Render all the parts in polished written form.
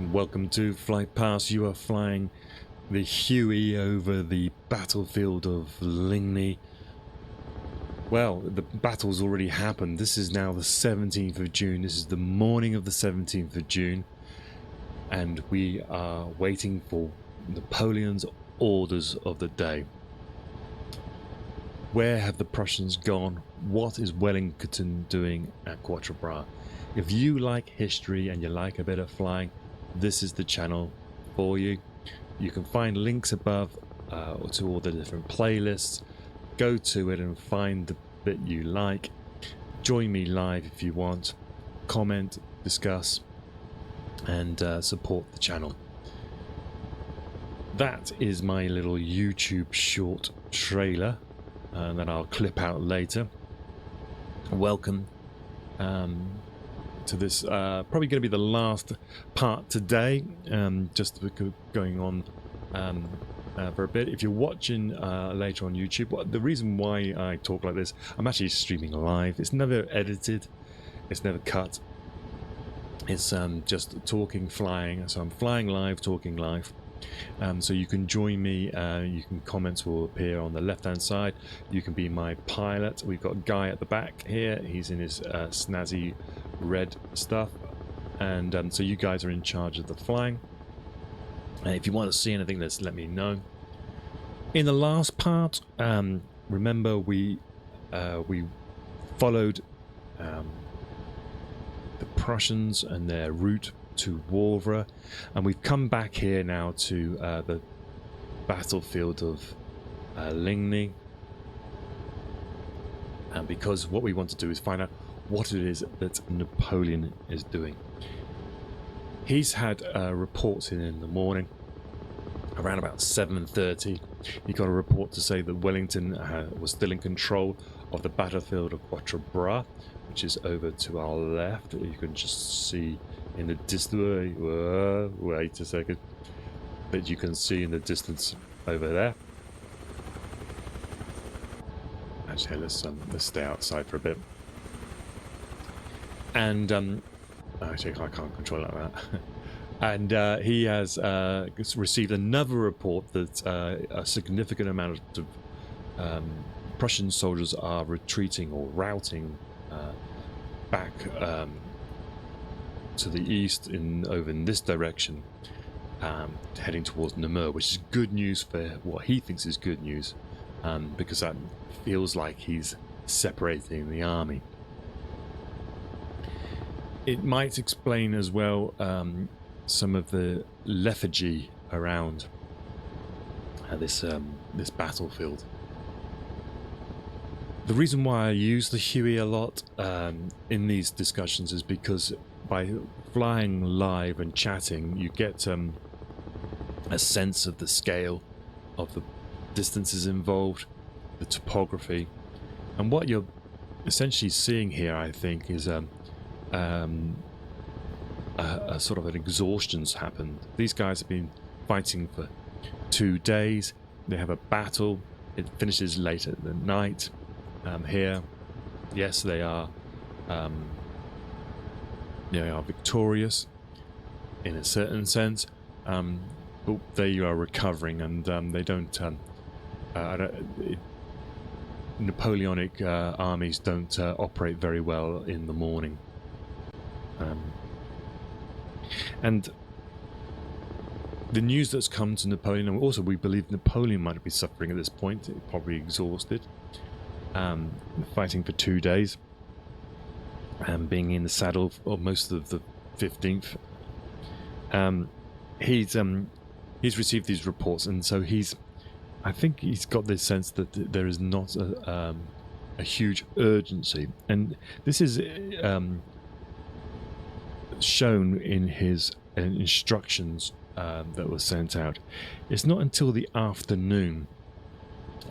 and welcome to Flight Pass. You are flying the Huey over the battlefield of Ligny. Well, the battle's already happened. This is now the 17th of June. This is the morning of the 17th of June. And we are waiting for Napoleon's orders of the day. Where have the Prussians gone? What is Wellington doing at Quatre Bras? If you like history and you like a bit of flying, this is the channel for you. You can find links above to all the different playlists. Go to it and find the bit you like. Join me live if you want. Comment, discuss, and support the channel. That is my little YouTube short trailer that I'll clip out later. Welcome to this, probably going to be the last part today, just going on for a bit. If you're watching later on YouTube, the reason why I talk like this, I'm actually streaming live. It's never edited, it's never cut. It's just talking, flying. So I'm flying live, talking live. So you can join me. You can comments will appear on the left hand side. You can be my pilot. We've got a guy at the back here. He's in his snazzy red stuff, and so you guys are in charge of the flying. If you want to see anything, just let me know. In the last part, remember we followed the Prussians and their route to Waterloo, and we've come back here now to the battlefield of Ligny, and because what we want to do is find out what it is that Napoleon is doing. He's had reports in the morning around about 7:30. He got a report to say that Wellington was still in control of the battlefield of Quatre Bras, which is over to our left. You can just see in the distance, wait a second, but you can see in the distance over there. Actually, let's stay outside for a bit. And actually, I can't control it like that. And he has received another report that a significant amount of Prussian soldiers are retreating or routing back to the east over in this direction, heading towards Namur, which is good news for what he thinks is good news, because that feels like he's separating the army. It might explain as well some of the lethargy around this battlefield. The reason why I use the Huey a lot in these discussions is because by flying live and chatting, you get a sense of the scale of the distances involved, the topography, and what you're essentially seeing here, I think, is a sort of an exhaustion's happened. These guys have been fighting for 2 days. They have a battle. It finishes late at the night. Here, yes, they are victorious in a certain sense, but they are recovering, and they don't. Napoleonic armies don't operate very well in the morning. And the news that's come to Napoleon, and also we believe Napoleon might be suffering at this point, probably exhausted, fighting for 2 days, and being in the saddle for most of the 15th. He's received these reports, and so I think he's got this sense that there is not a huge urgency, and this is shown in his instructions that were sent out. It's not until the afternoon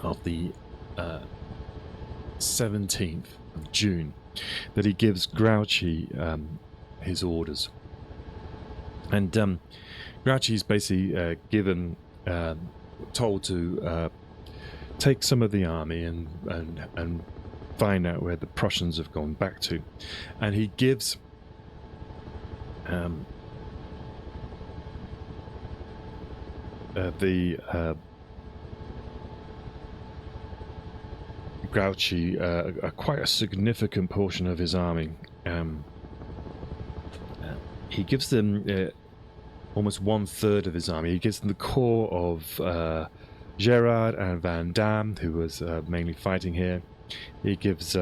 of the 17th of June that he gives Grouchy his orders, and Grouchy is basically told to take some of the army and find out where the Prussians have gone back to, and he gives Grouchy quite a significant portion of his army. He gives them almost 1/3 of his army. He gives them the core of Gerard and Van Damme, who was mainly fighting here. He gives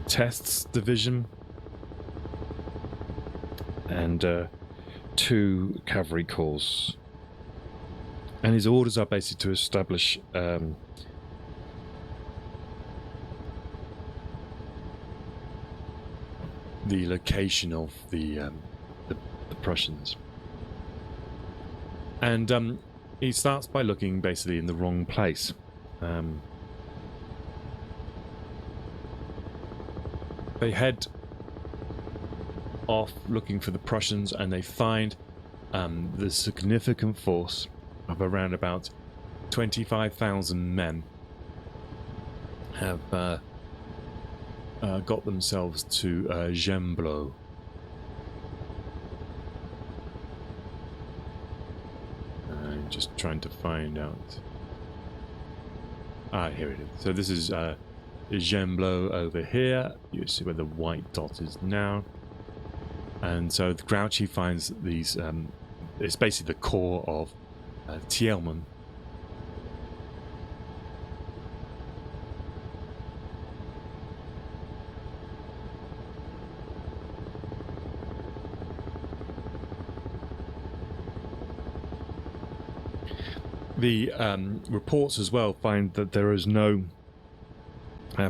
Test's division and 2 cavalry corps. And his orders are basically to establish the location of the Prussians. And he starts by looking basically in the wrong place. They head off looking for the Prussians, and they find the significant force of around about 25,000 men have got themselves to Gembloux. I'm just trying to find out. Here it is. So this is Gembloux over here. You see where the white dot is now. And so the Grouchy finds these. It's basically the core of Thielman. The reports as well find that there is no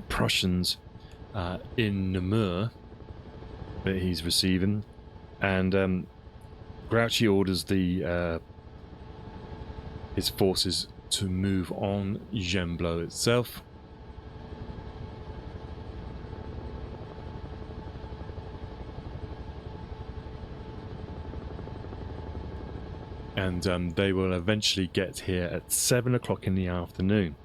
Prussians in Namur that he's receiving, and Grouchy orders his forces to move on Gembloux itself. And they will eventually get here at 7 o'clock in the afternoon.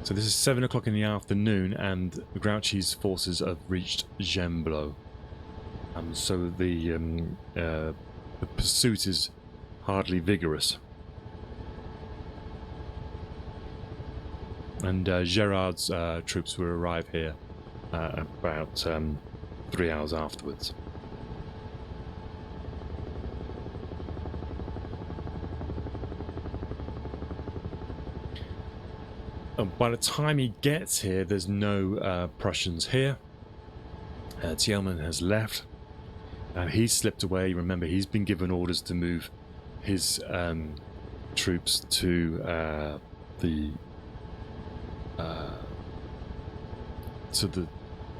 So this is 7 o'clock in the afternoon, and Grouchy's forces have reached Gembloux. So the pursuit is hardly vigorous. And Gerard's troops will arrive here about 3 hours afterwards. By the time he gets here, there's no Prussians here. Thielman has left. He's slipped away. Remember, he's been given orders to move his troops to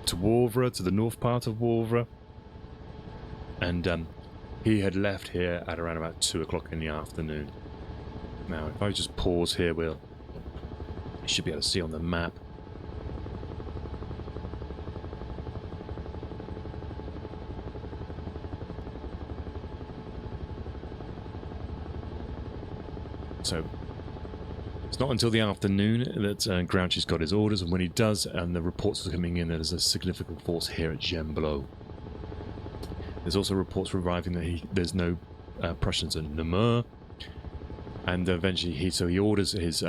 Wavre, to the north part of Wavre, and he had left here at around about 2 o'clock in the afternoon. Now, if I just pause here, you should be able to see on the map. So it's not until the afternoon that Grouchy's got his orders, and when he does, and the reports are coming in that there's a significant force here at Gembloux. There's also reports arriving that there's no Prussians in Namur, and eventually he orders his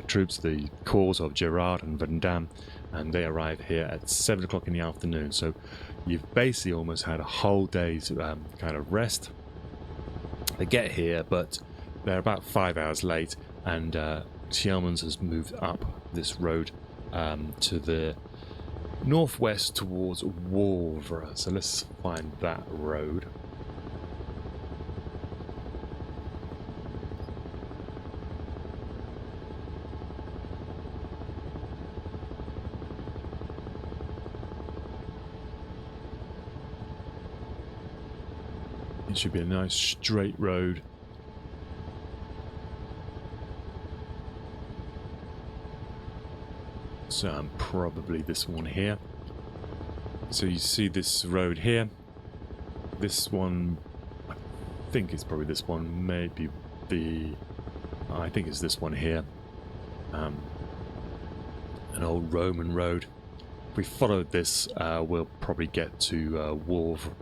troops, the corps of Gerard and Van Damme, and they arrive here at 7 o'clock in the afternoon. So you've basically almost had a whole day's kind of rest. They get here, but they're about 5 hours late, and Thielman has moved up this road to the northwest towards Wavre. So let's find that road. It should be a nice straight road. So probably this one here. So you see this road here. This one, I think it's probably this one. Maybe I think it's this one here. An old Roman road. If we followed this, we'll probably get to Wavre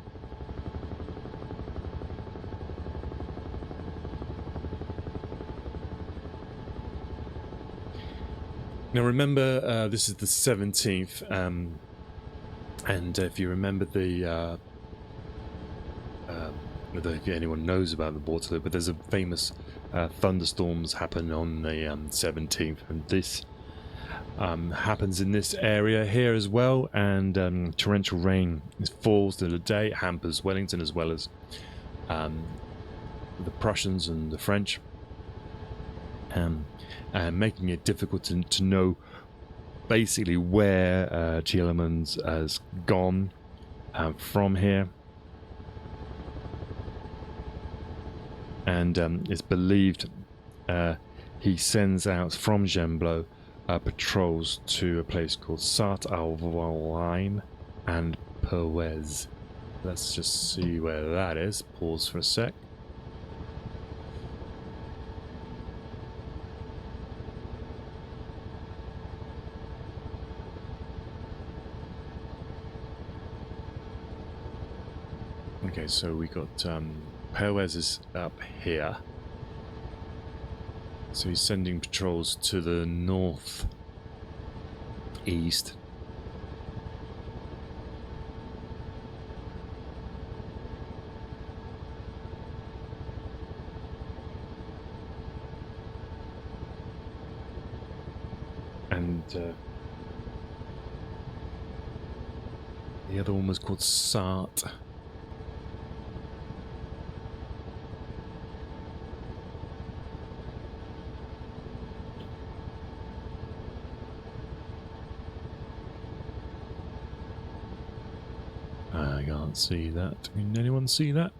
Now remember, this is the 17th, and if you remember the, I don't know if anyone knows about the Waterloo, but there's a famous thunderstorms happen on the 17th, and this happens in this area here as well, and torrential rain falls through the day. It hampers Wellington as well as the Prussians and the French, and making it difficult to know basically where Tielemans has gone from here. And it's believed he sends out from Gembloux patrols to a place called Sarthe-au-Line and Perwez. Let's just see where that is. Pause for a sec. Okay, so we got Perwez is up here. So he's sending patrols to the north east. And the other one was called Sarthe. I can't see that. Can anyone see that?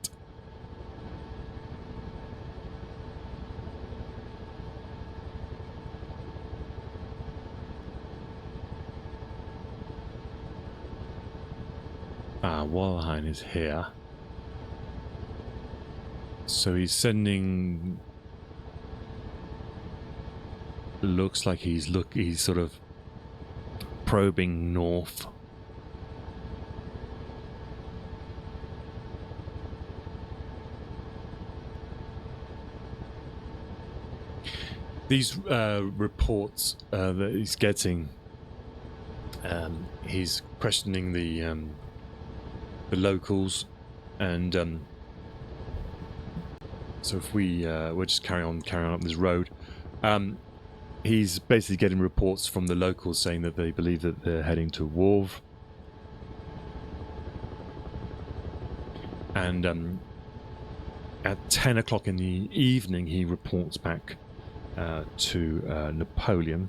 Walheim is here. So he's sending... Looks like he's sort of probing north. These reports that he's getting, he's questioning the locals, and so if we'll just carry on up this road. He's basically getting reports from the locals saying that they believe that they're heading to Wavre, and at 10 o'clock in the evening he reports back to Napoleon.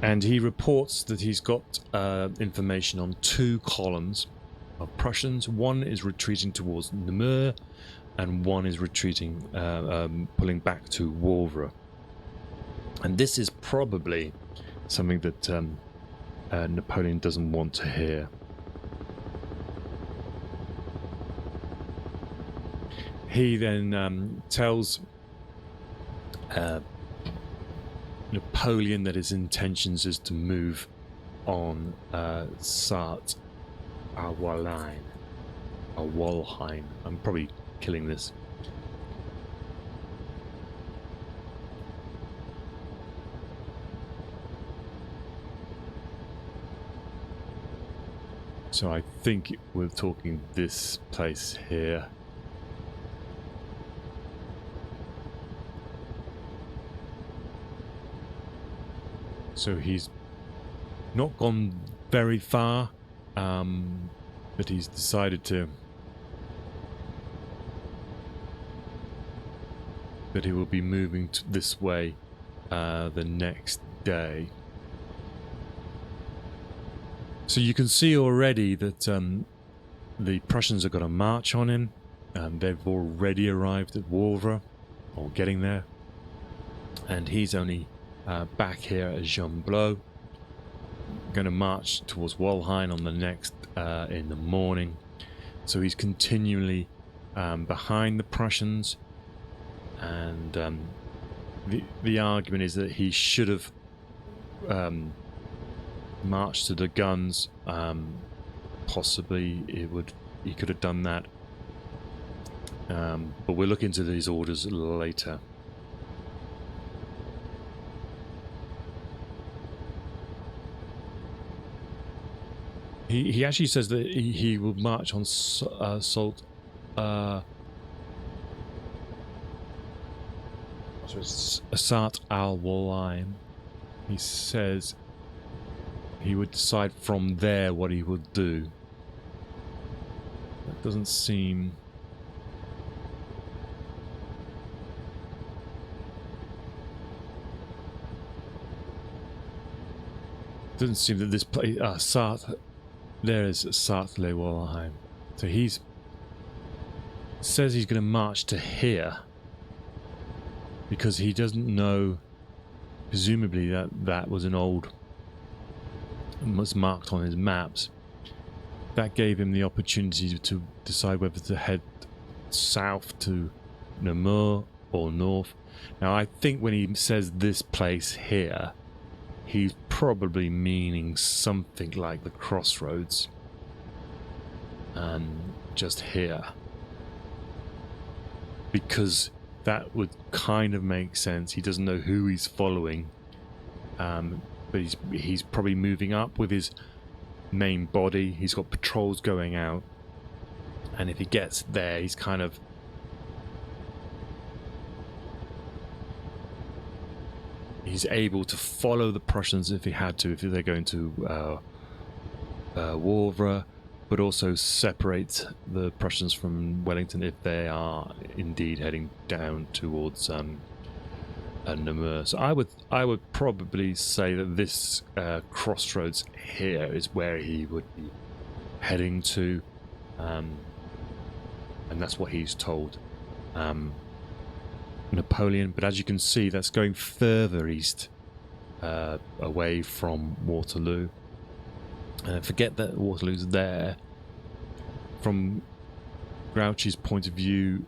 And he reports that he's got information on 2 columns of Prussians. One is retreating towards Namur, and one is retreating, pulling back to Wavre. And this is probably something that Napoleon doesn't want to hear. He then tells Napoleon that his intentions is to move on Sarthe-au-Line, or Walheim. I'm probably killing this. So I think we're talking this place here. So he's not gone very far, but he's decided that he will be moving this way the next day. So you can see already that the Prussians have got a march on him. They've already arrived at Wavre, or getting there, and he's only back here at Gembloux, going to march towards Walheim on the next in the morning. So he's continually behind the Prussians, and the argument is that he should have marched to the guns. Possibly he could have done that But we'll look into these orders later. He actually says that he will march on Salt. Asat al-Walaim. He says he would decide from there what he would do. That doesn't seem... Doesn't seem that this place... there is Asat al-Walaim. So he's... says he's going to march to here. Because he doesn't know... Presumably that was an old... was marked on his maps. That gave him the opportunity to decide whether to head south to Namur or north. Now I think when he says this place here, he's probably meaning something like the crossroads. Just here. Because that would kind of make sense. He doesn't know who he's following. But he's probably moving up with his main body. He's got patrols going out, and if he gets there, he's kind of able to follow the Prussians if he had to, if they're going to Wavre, but also separate the Prussians from Wellington if they are indeed heading down towards Namur. So I would probably say that this crossroads here is where he would be heading to, and that's what he's told Napoleon. But as you can see, that's going further east, away from Waterloo. Forget that Waterloo's there. From Grouchy's point of view,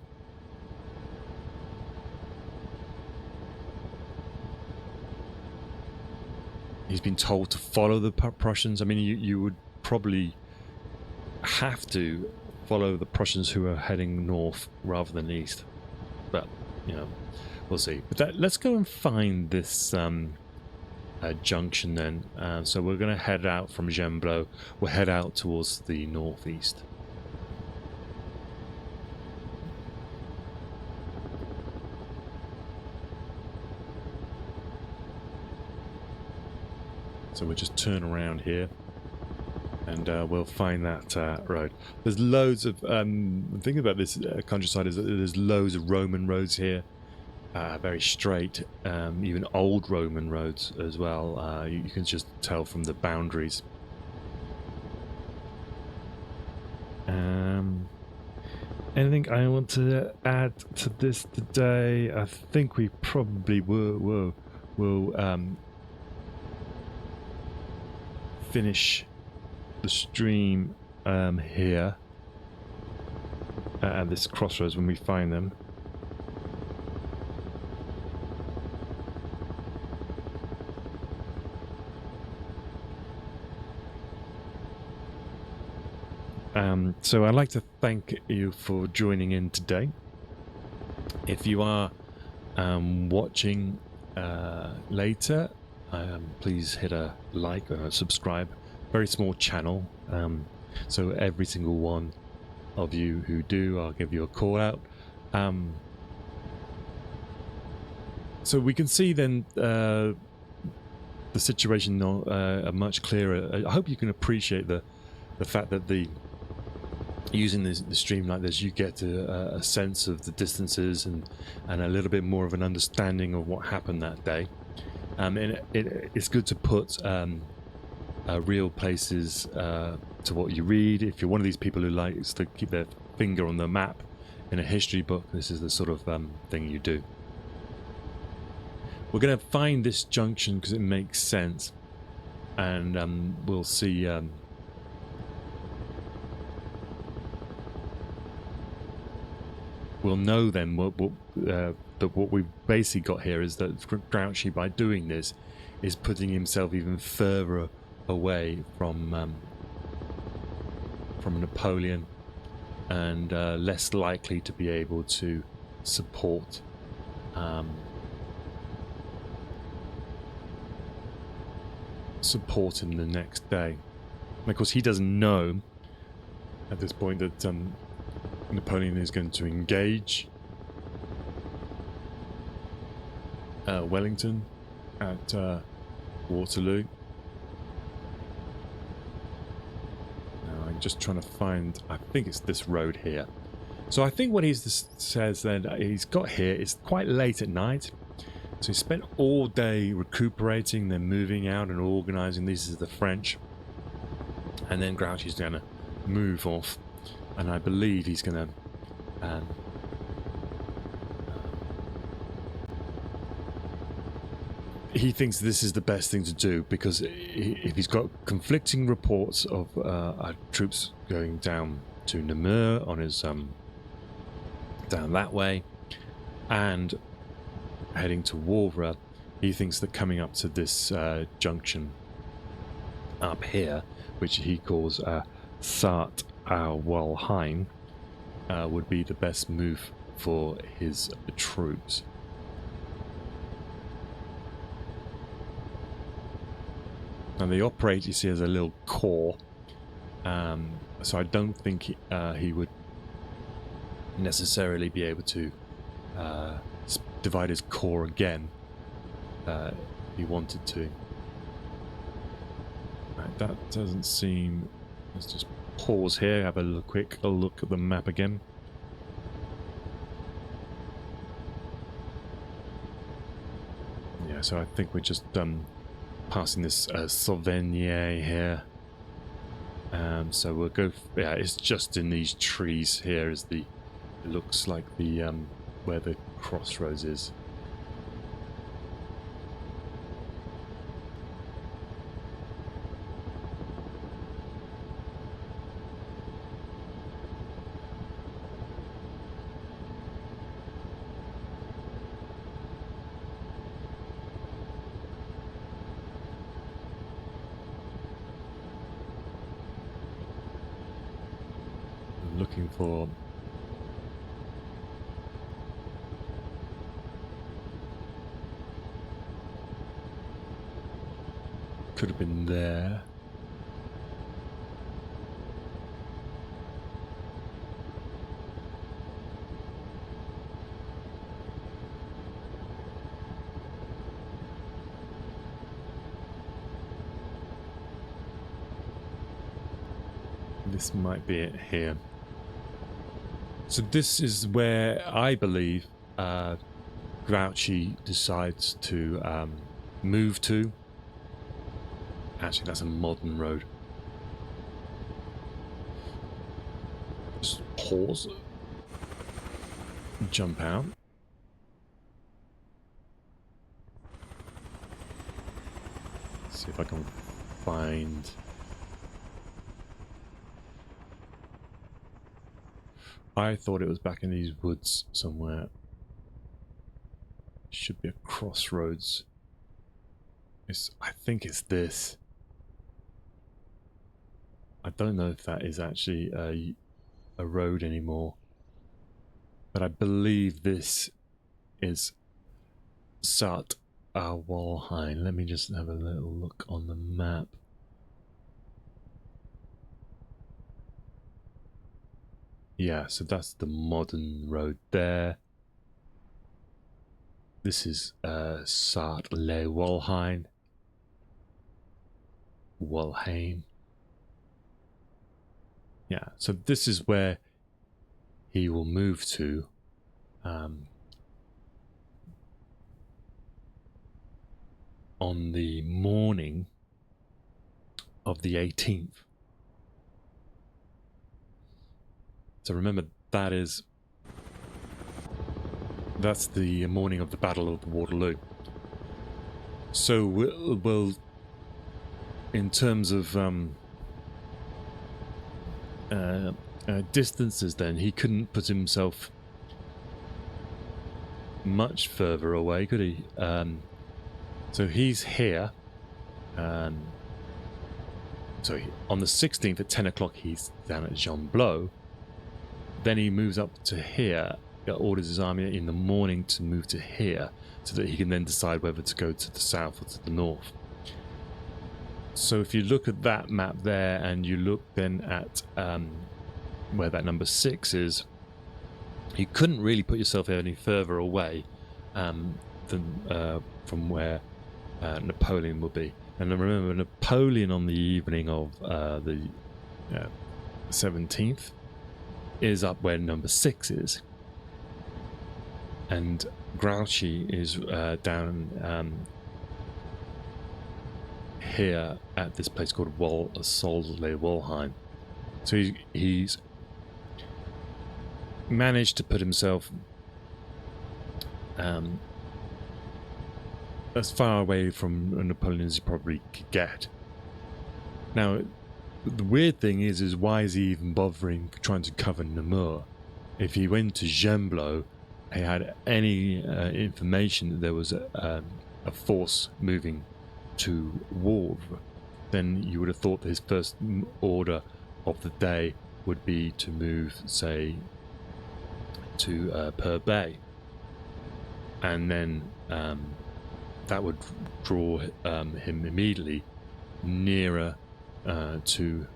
he's been told to follow the Prussians. I mean, you would probably have to follow the Prussians who are heading north rather than east. But, you know, we'll see. But let's go and find this junction then. So we're going to head out from Gembloux. We'll head out towards the northeast. So we'll just turn around here, and we'll find that road. There's loads of... the thing about this countryside is that there's loads of Roman roads here. Very straight, even old Roman roads as well. You can just tell from the boundaries. Anything I want to add to this today? I think we probably will finish the stream here at this crossroads when we find them. So I'd like to thank you for joining in today. If you are watching later, please hit a like and a subscribe. Very small channel, so every single one of you who do, I'll give you a call out. So we can see then the situation much clearer. I hope you can appreciate the fact that using the stream like this, you get a sense of the distances and a little bit more of an understanding of what happened that day. And it's good to put real places to what you read. If you're one of these people who likes to keep their finger on the map in a history book, this is the sort of thing you do. We're going to find this junction because it makes sense, and we'll see. We'll know then that what we've basically got here is that Grouchy, by doing this, is putting himself even further away from Napoleon, and less likely to be able to support support him the next day. And of course, he doesn't know at this point that Napoleon is going to engage Wellington at Waterloo. Now I'm just trying to find, I think it's this road here. So I think what he says that he's got here is quite late at night. So he spent all day recuperating, then moving out and organising. This is the French. And then Grouchy's going to move off. And I believe he's going to he thinks this is the best thing to do, because if he's got conflicting reports of troops going down to Namur on his down that way and heading to Wavre, he thinks that coming up to this junction up here, which he calls Sart Walheim, would be the best move for his troops. And they operate, you see, as a little corps, so I don't think he would necessarily be able to divide his corps again if he wanted to. Right, that doesn't seem... Let's just pause here, have a quick look at the map again. Yeah, so I think we're just passing this Sauvigny here. So we'll go... Yeah, it's just in these trees here is the... It looks like the where the crossroads is. I'm looking for... Could have been there. This might be it here. So this is where I believe Grouchy decides to move to. Actually, that's a modern road. Just pause. Jump out. See if I can find... I thought it was back in these woods somewhere. Should be a crossroads. I think it's this. I don't know if that is actually a road anymore, but I believe this is Sart Walheim. Let me just have a little look on the map. Yeah, so that's the modern road there. This is Sart Walheim. Walheim. Yeah, so this is where he will move to. On the morning of the 18th. So remember, that's the morning of the Battle of Waterloo. So we'll in terms of distances, then he couldn't put himself much further away, could he? So he's here. So on the 16th at 10 o'clock, he's down at Jean-Blot. then he moves up to here, orders his army in the morning to move to here, so that he can then decide whether to go to the south or to the north. So if you look at that map there, and you look then at where that number 6 is, you couldn't really put yourself any further away than from where Napoleon will be. And remember, Napoleon on the evening of the 17th is up where number 6 is, and Grouchy is down here at this place called Solz-le-Wolheim. So he's managed to put himself as far away from Napoleon as he probably could get. Now, the weird thing is why is he even bothering trying to cover Namur? If he went to Gembloux, he had any information that there was a force moving to Wavre, then you would have thought that his first order of the day would be to move, say, to Purbeck, and then that would draw him immediately nearer to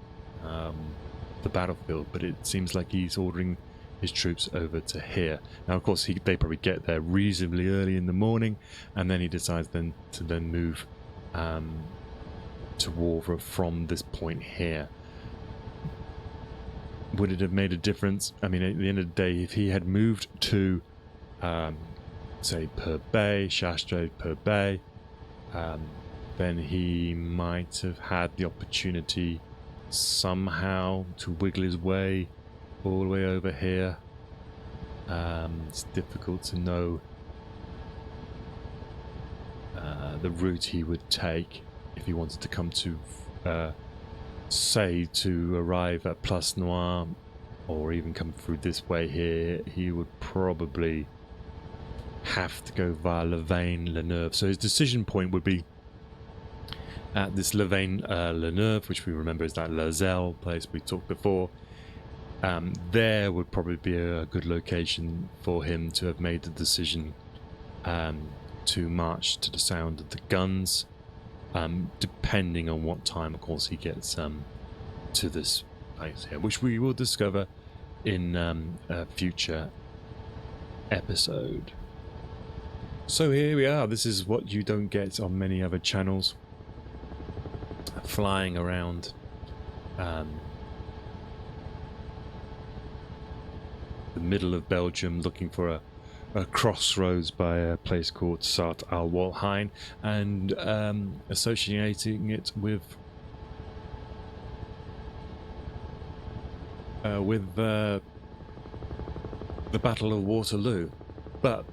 the battlefield. But it seems like he's ordering his troops over to here. Now, of course, they probably get there reasonably early in the morning, and then he decides then to move to Wavre from this point here. Would it have made a difference? I mean, at the end of the day, if he had moved to say Purbeck, Chastre, Purbeck, then he might have had the opportunity somehow to wiggle his way all the way over here. It's difficult to know the route he would take if he wanted to come to say to arrive at Place Noire, or even come through this way here. He would probably have to go via Louvain-la-Neuve. So his decision point would be at this Louvain-la-Neuve, which we remember is that Lazelle place we talked before. There would probably be a good location for him to have made the decision to march to the sound of the guns, depending on what time, of course, he gets to this place here, which we will discover in a future episode. So here we are. This is what you don't get on many other channels. Flying around the middle of Belgium, looking for a crossroads by a place called Sarthe-Al-Wolheim, and associating it with the Battle of Waterloo. But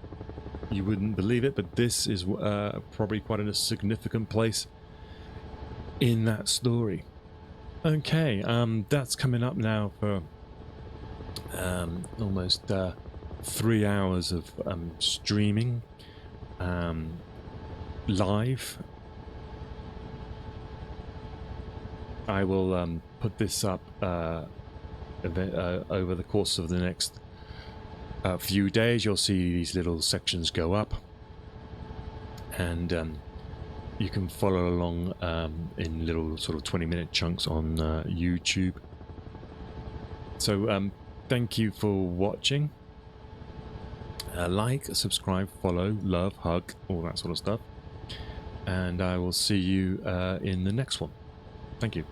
you wouldn't believe it, but this is probably quite a significant place in that story. Okay, that's coming up now for almost 3 hours of streaming live. I will put this up over the course of the next few days. You'll see these little sections go up, and you can follow along in little sort of 20-minute chunks on YouTube. So thank you for watching. Like, subscribe, follow, love, hug, all that sort of stuff. And I will see you in the next one. Thank you.